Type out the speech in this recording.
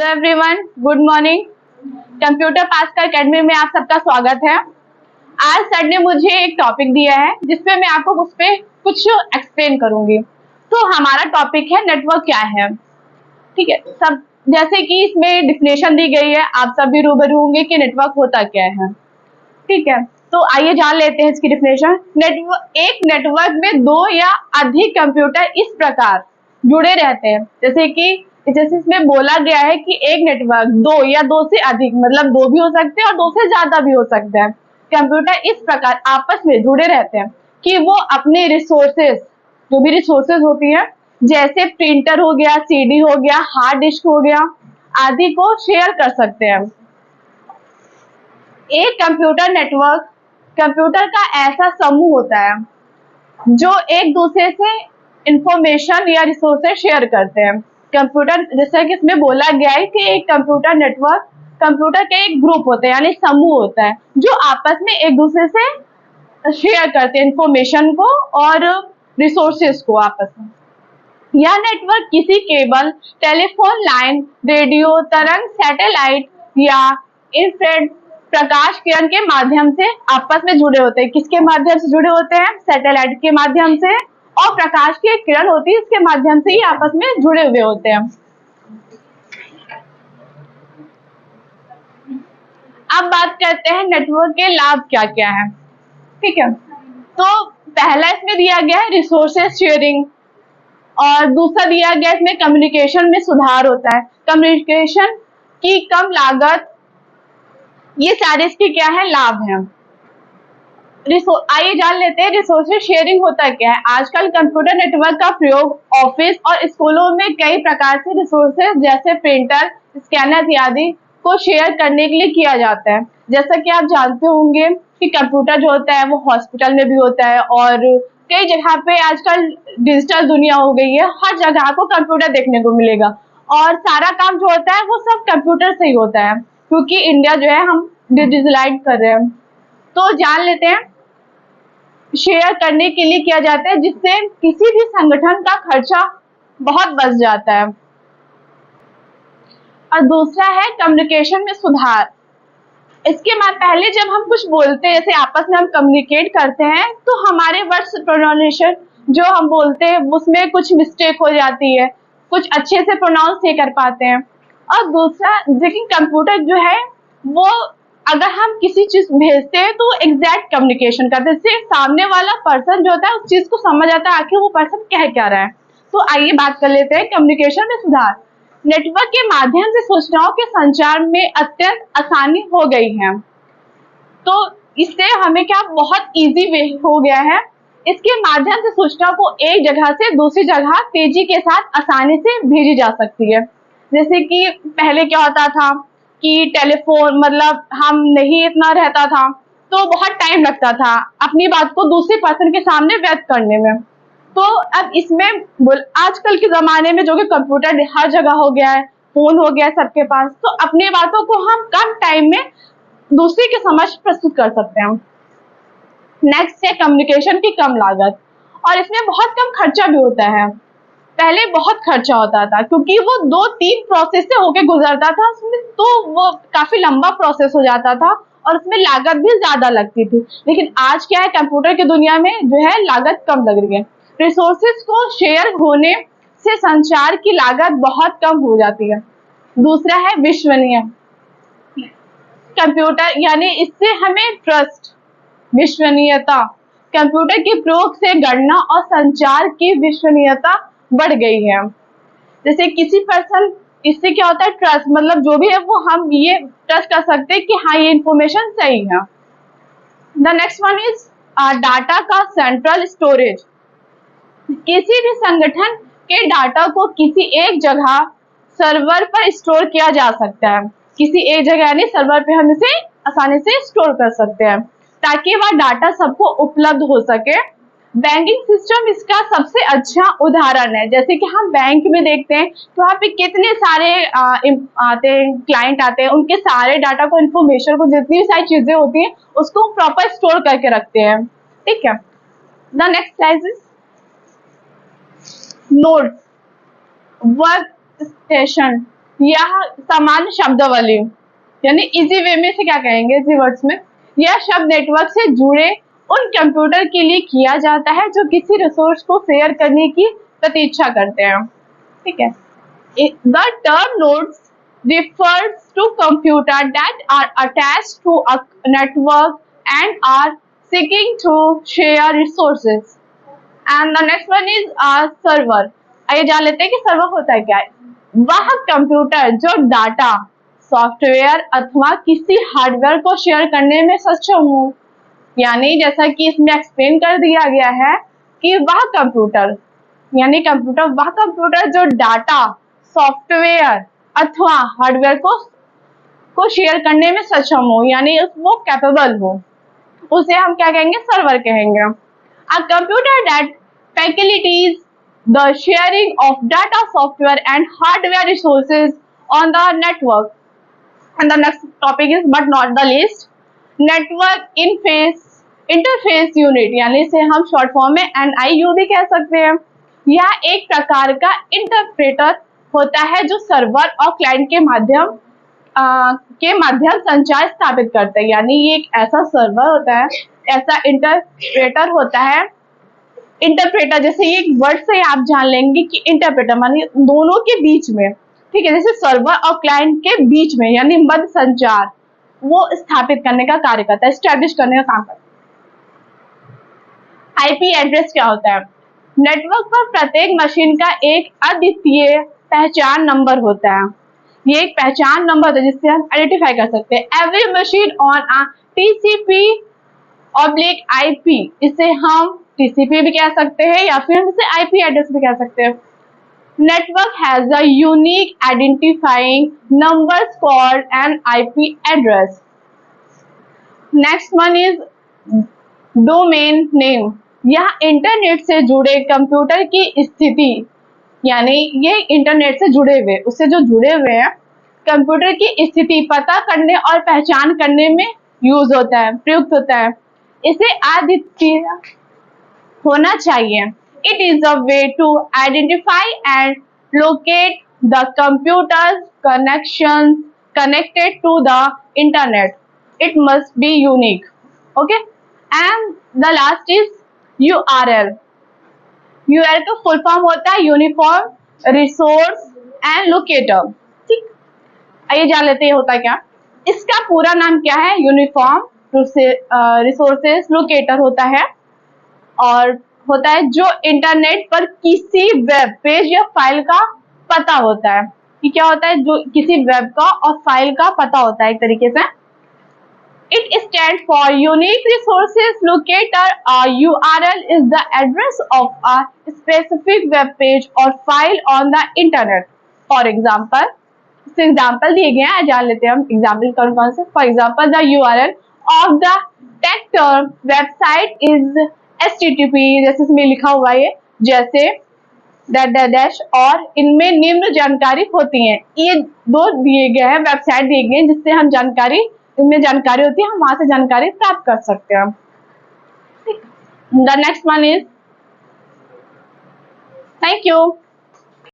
Hello everyone, good morning. Computer pascal academy में आप सबका स्वागत है। आज सर ने मुझे एक टॉपिक दिया है जिसपे मैं आपको उस पे कुछ एक्सप्लेन करूंगी। तो हमारा टॉपिक है नेटवर्क क्या है। ठीक है, सब जैसे कि इसमें डिफिनेशन दी गई है, आप सब भी रूबरू होंगे कि नेटवर्क होता क्या है। ठीक है, तो आइए जान लेते हैं इसकी डिफिनेशन। एक नेटवर्क में दो या अधिक कंप्यूटर इस प्रकार जुड़े रहते हैं, जैसे इसमें बोला गया है कि एक नेटवर्क दो या दो से अधिक, मतलब दो भी हो सकते हैं और दो से ज्यादा भी हो सकते हैं, कंप्यूटर इस प्रकार आपस में जुड़े रहते हैं कि वो अपने रिसोर्सेज, जो भी रिसोर्सेज होती है, जैसे प्रिंटर हो गया, सीडी हो गया, हार्ड डिस्क हो गया आदि को शेयर कर सकते हैं। एक कंप्यूटर नेटवर्क कंप्यूटर का ऐसा समूह होता है जो एक दूसरे से इंफॉर्मेशन या रिसोर्सेज शेयर करते हैं। कंप्यूटर, जैसा कि इसमें बोला गया है कि एक कंप्यूटर नेटवर्क कंप्यूटर के एक ग्रुप होते हैं, यानी समूह होता है जो आपस में एक दूसरे से शेयर करते हैं इंफॉर्मेशन को और रिसोर्सेज को आपस में। यह नेटवर्क किसी केबल, टेलीफोन लाइन, रेडियो तरंग, सैटेलाइट या इंफ्रारेड प्रकाश किरण के माध्यम से आपस में जुड़े होते हैं। किसके माध्यम से जुड़े होते हैं? सैटेलाइट के माध्यम से, और प्रकाश की किरण होती है इसके माध्यम से ही आपस में जुड़े हुए होते हैं। अब बात करते हैं नेटवर्क के लाभ क्या क्या है। ठीक है, तो पहला इसमें दिया गया है रिसोर्सेज शेयरिंग, और दूसरा दिया गया इसमें कम्युनिकेशन में सुधार होता है, कम्युनिकेशन की कम लागत। ये सारे इसके क्या है? लाभ हैं। आइए जान लेते हैं रिसोर्सेज शेयरिंग होता क्या है। आजकल कंप्यूटर नेटवर्क का प्रयोग ऑफिस और स्कूलों में कई प्रकार से रिसोर्सेज जैसे प्रिंटर, स्कैनर इत्यादि को शेयर करने के लिए किया जाता है। जैसा कि आप जानते होंगे कि कंप्यूटर जो होता है वो हॉस्पिटल में भी होता है, और कई जगह पे आजकल डिजिटल दुनिया हो गई है, हर जगह आपको कंप्यूटर देखने को मिलेगा, और सारा काम जो होता है वो सब कंप्यूटर से ही होता है, क्योंकि इंडिया जो है हम डिजिटलाइज कर रहे हैं। तो जान लेते हैं शेयर करने के लिए किया जाता है, जिससे किसी भी संगठन का खर्चा बहुत बच जाता है। और दूसरा है कम्युनिकेशन में सुधार। इसके बाद पहले जब हम कुछ बोलते हैं, जैसे आपस में हम कम्युनिकेट करते हैं, तो हमारे वर्ड्स प्रोनाउंसिएशन जो हम बोलते हैं उसमें कुछ मिस्टेक हो जाती है, कुछ अच्छे से प्रोनाउंस नहीं कर पाते हैं। और दूसरा, लेकिन कंप्यूटर जो है वो अगर हम किसी चीज भेजते हैं तो एग्जैक्ट कम्युनिकेशन करते हैं, सिर्फ सामने वाला पर्सन जो होता है उस चीज को समझ आता है आखिर वो पर्सन कह क्या रहा है। तो आइए बात कर लेते हैं कम्युनिकेशन में सुधार। नेटवर्क के माध्यम से सूचनाओं के संचार में अत्यंत आसानी हो गई है। तो इससे हमें क्या बहुत इजी वे हो गया है। इसके माध्यम से सूचना को एक जगह से दूसरी जगह तेजी के साथ आसानी से भेजी जा सकती है। जैसे कि पहले क्या होता था कि टेलीफोन, मतलब हम नहीं इतना रहता था तो बहुत टाइम लगता था अपनी बात को दूसरे पर्सन के सामने व्यक्त करने में। तो अब इसमें आजकल के जमाने में जो कि कंप्यूटर हर जगह हो गया है, फोन हो गया है सबके पास, तो अपनी बातों को हम कम टाइम में दूसरे के समक्ष प्रस्तुत कर सकते हैं। नेक्स्ट है कम्युनिकेशन की कम लागत, और इसमें बहुत कम खर्चा भी होता है। पहले बहुत खर्चा होता था क्योंकि वो 2-3 प्रोसेस से होके गुजरता था उसमें, तो वो काफी लंबा प्रोसेस हो जाता था और उसमें लागत भी ज्यादा लगती थी। लेकिन आज क्या है, कंप्यूटर की दुनिया में जो है लागत कम लग रही है। रिसोर्सेज को शेयर होने से संचार की लागत बहुत कम हो जाती है। दूसरा है विश्वसनीय कंप्यूटर, यानी इससे हमें ट्रस्ट, विश्वसनीयता। कंप्यूटर के प्रयोग से गणना और संचार की विश्वसनीयता बढ़ गई है। जैसे किसी पर्सन, इससे क्या होता है ट्रस्ट, मतलब जो भी है वो हम ये ट्रस्ट कर सकते हैं कि हाँ ये इंफॉर्मेशन सही है। The next one is data का सेंट्रल स्टोरेज। किसी भी संगठन के डाटा को किसी एक जगह सर्वर पर स्टोर किया जा सकता है। किसी एक जगह यानी सर्वर पे हम इसे आसानी से स्टोर कर सकते हैं ताकि वह डाटा सबको उपलब्ध हो सके। बैंकिंग सिस्टम इसका सबसे अच्छा उदाहरण है। जैसे कि हम बैंक में देखते हैं तो वहाँ पे कितने सारे आते हैं, क्लाइंट आते हैं, उनके सारे डाटा को, इन्फॉर्मेशन को, जितनी भी सारी चीजें होती हैं उसको प्रॉपर स्टोर करके रखते हैं। ठीक है, the next slide is notes, work station. यह सामान्य शब्दावली यानी इजी वे में से क्या कहेंगे, इजी वर्ड्स में, यह शब्द नेटवर्क से जुड़े उन कंप्यूटर के लिए किया जाता है जो किसी रिसोर्स को शेयर करने की प्रतीक्षा करते हैं। ठीक है। The term nodes refers to computers that are attached to a network and are seeking to share resources. And the next one is server. आइए जान लेते हैं कि सर्वर होता है क्या है। वह कंप्यूटर जो डाटा, सॉफ्टवेयर अथवा किसी हार्डवेयर को शेयर करने में सक्षम हो, यानी जैसा कि इसमें एक्सप्लेन कर दिया गया है कि वह कंप्यूटर यानी कंप्यूटर वह कंप्यूटर जो डाटा, सॉफ्टवेयर अथवा हार्डवेयर को शेयर करने में सक्षम हो, यानी वो कैपेबल हो, उसे हम क्या कहेंगे, सर्वर कहेंगे। A computer that facilitates the sharing of data, software and hardware resources on the network. And the next topic is but not the least, network interface unit, यानी इसे हम शॉर्ट फॉर्म में NIU भी कह सकते हैं। यह एक प्रकार का इंटरप्रेटर होता है जो सर्वर और क्लाइंट के माध्यम संचार स्थापित करता है, यानी ये एक ऐसा सर्वर होता है, ऐसा इंटरप्रेटर होता है। इंटरप्रेटर जैसे ये वर्ड से आप जान लेंगे कि इंटरप्रेटर माने दोनों के बीच में, ठीक है, जैसे सर्वर और क्लाइंट के बीच में, यानी मध्य संचार वो स्थापित करने का कार्य करता है, एस्टैब्लिश करने का काम करता है। आईपी एड्रेस क्या होता है? नेटवर्क पर प्रत्येक मशीन का एक अद्वितीय पहचान नंबर होता है। ये एक पहचान नंबर होता है जिससे हम आइडेंटिफाई कर सकते हैं। Every machine on a TCP/IP, इसे हम TCP भी कह सकते हैं या फिर हम इसे IP एड्रेस भी कह सकते हैं। Network has a unique identifying numbers called an IP address. Next one is domain name. यह इंटरनेट से जुड़े कंप्यूटर की स्थिति, यानी ये इंटरनेट से जुड़े हुए, उससे जो जुड़े हुए हैं कंप्यूटर की स्थिति पता करने और पहचान करने में यूज होता है, प्रयुक्त होता है। इसे अद्वितीय होना चाहिए। It is a way to identify and locate the computers connections connected to the internet. It must be unique. Okay, and the last is URL। URL का फुल फॉर्म होता है यूनिफॉर्म रिसोर्स एंड लोकेटर। ठीक, आइए जान लेते हैं होता क्या। इसका पूरा नाम क्या है? यूनिफॉर्म रिसोर्सेस लोकेटर होता है, और होता है जो इंटरनेट पर किसी वेब पेज या फाइल का पता होता है। कि क्या होता है? जो किसी वेब का और फाइल का पता होता है एक तरीके से। It stands for Unique Resources Locator. A URL is the address of a specific web page or file on the internet. For example, example दिए गए हैं, जान लेते हैं हम एग्जाम्पल कौन कौन से। For example, the URL of the tech term website is HTTP, जैसे इसमें लिखा हुआ है, जैसे डैश, और इनमें निम्न जानकारी होती है। ये दो दिए गए हैं, वेबसाइट दिए गए हैं जिससे हम जानकारी, इनमें जानकारी होती है, हम वहां से जानकारी प्राप्त कर सकते हैं। The next one is, thank you.